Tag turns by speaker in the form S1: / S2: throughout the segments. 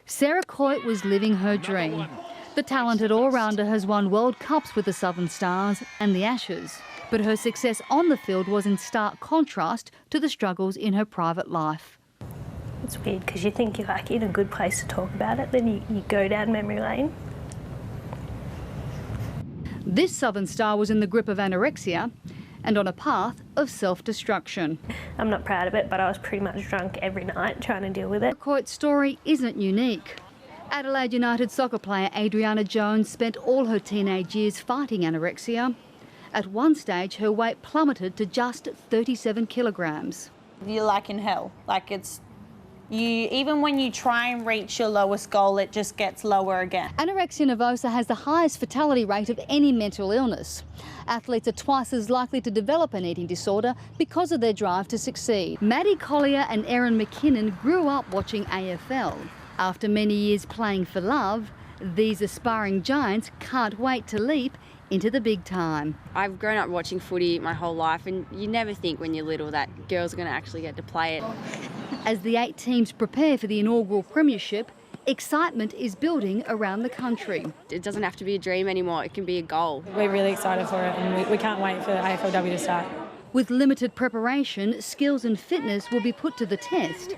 S1: Sarah Coit was living her dream. The talented all-rounder has won World Cups with the Southern Stars and the Ashes. But her success on the field was in stark contrast to the struggles in her private life.
S2: It's weird because you think you're like in a good place to talk about it, then you go down memory lane.
S1: This Southern Star was in the grip of anorexia and on a path of self-destruction.
S2: I'm not proud of it, but I was pretty much drunk every night trying to deal with it.
S1: Coit's story isn't unique. Adelaide United soccer player Adriana Jones spent all her teenage years fighting anorexia. At one stage, her weight plummeted to just 37 kilograms.
S3: You're like in hell. Like even when you try and reach your lowest goal, it just gets lower again.
S1: Anorexia nervosa has the highest fatality rate of any mental illness. Athletes are twice as likely to develop an eating disorder because of their drive to succeed. Maddie Collier and Erin McKinnon grew up watching AFL. After many years playing for love, these aspiring giants can't wait to leap into the big time.
S4: I've grown up watching footy my whole life, and you never think when you're little that girls are going to actually get to play it.
S1: As the 8 teams prepare for the inaugural premiership, excitement is building around the country.
S4: It doesn't have to be a dream anymore, it can be a goal.
S5: We're really excited for it, and we can't wait for the AFLW to start.
S1: With limited preparation, skills and fitness will be put to the test.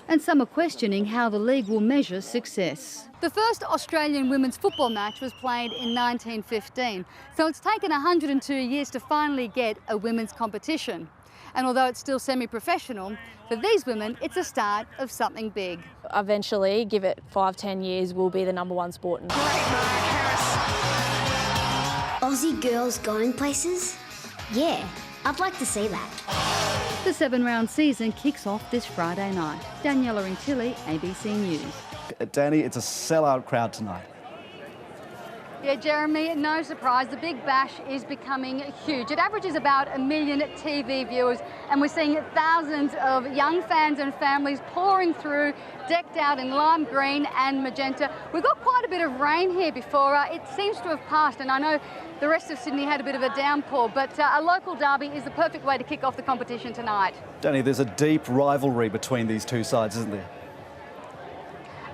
S1: And some are questioning how the league will measure success. The first Australian women's football match was played in 1915, so it's taken 102 years to finally get a women's competition. And although it's still semi-professional, for these women, it's a start of something big.
S5: Eventually, give it 5-10 years, we'll be the #1 sport.
S6: Aussie girls going places? Yeah, I'd like to see that.
S1: The 7-round season kicks off this Friday night. Daniela Intili, ABC News.
S7: Danny, it's a sellout crowd tonight.
S1: Yeah, Jeremy, no surprise, the Big Bash is becoming huge. It averages about 1 million TV viewers, and we're seeing thousands of young fans and families pouring through, decked out in lime green and magenta. We've got quite a bit of rain here before. It seems to have passed, and I know the rest of Sydney had a bit of a downpour, but a local derby is the perfect way to kick off the competition tonight.
S7: Danny, there's a deep rivalry between these two sides, isn't there?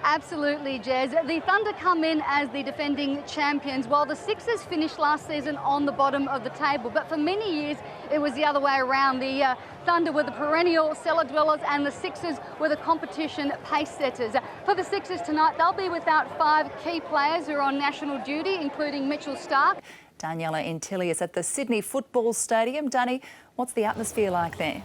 S1: Absolutely, Jez. The Thunder come in as the defending champions, while the Sixers finished last season on the bottom of the table. But for many years, it was the other way around. The Thunder were the perennial cellar dwellers and the Sixers were the competition pace setters. For the Sixers tonight, they'll be without 5 key players who are on national duty, including Mitchell Starc.
S8: Daniela Intili is at the Sydney Football Stadium. Danny, what's the atmosphere like there?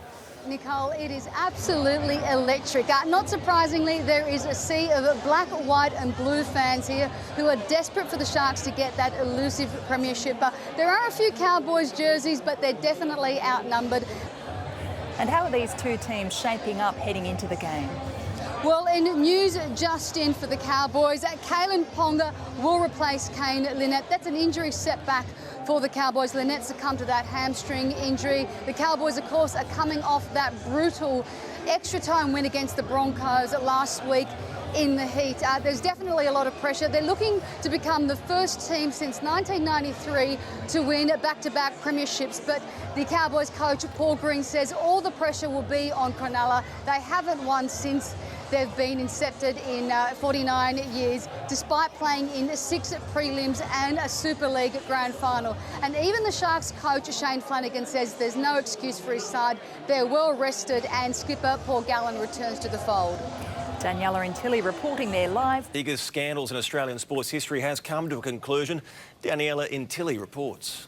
S1: Nicole, it is absolutely electric. Not surprisingly, there is a sea of black, white and blue fans here who are desperate for the Sharks to get that elusive premiership. There are a few Cowboys jerseys, but they're definitely outnumbered.
S8: And how are these two teams shaping up heading into the game?
S1: Well, in news just in for the Cowboys, Kalen Ponga will replace Kane Lynette. That's an injury setback for the Cowboys. Lynette succumbed to that hamstring injury. The Cowboys, of course, are coming off that brutal extra time win against the Broncos last week in the heat. There's definitely a lot of pressure. They're looking to become the first team since 1993 to win back-to-back premierships, but the Cowboys coach Paul Green says all the pressure will be on Cronulla. They haven't won since they've been incepted in 49 years, despite playing in 6 prelims and a Super League grand final. And even the Sharks coach Shane Flanagan says there's no excuse for his side. They're well rested, and skipper Paul Gallen returns to the fold.
S8: Daniela Intili reporting there live.
S9: Biggest scandals in Australian sports history has come to a conclusion. Daniela Intili reports.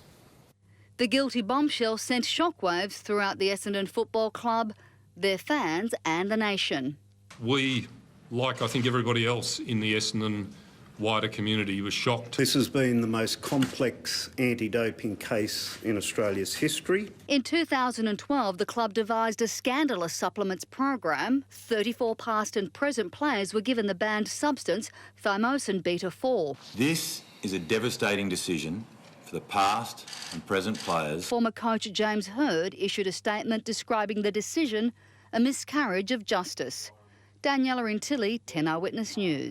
S1: The guilty bombshell sent shockwaves throughout the Essendon Football Club, their fans and the nation.
S10: We, like I think everybody else in the Essendon wider community, was shocked.
S11: This has been the most complex anti-doping case in Australia's history.
S1: In 2012, the club devised a scandalous supplements program. 34 past and present players were given the banned substance thymosin beta-4.
S12: This is a devastating decision for the past and present players.
S1: Former coach James Hird issued a statement describing the decision a miscarriage of justice. Daniela Intili, 10 Eyewitness News.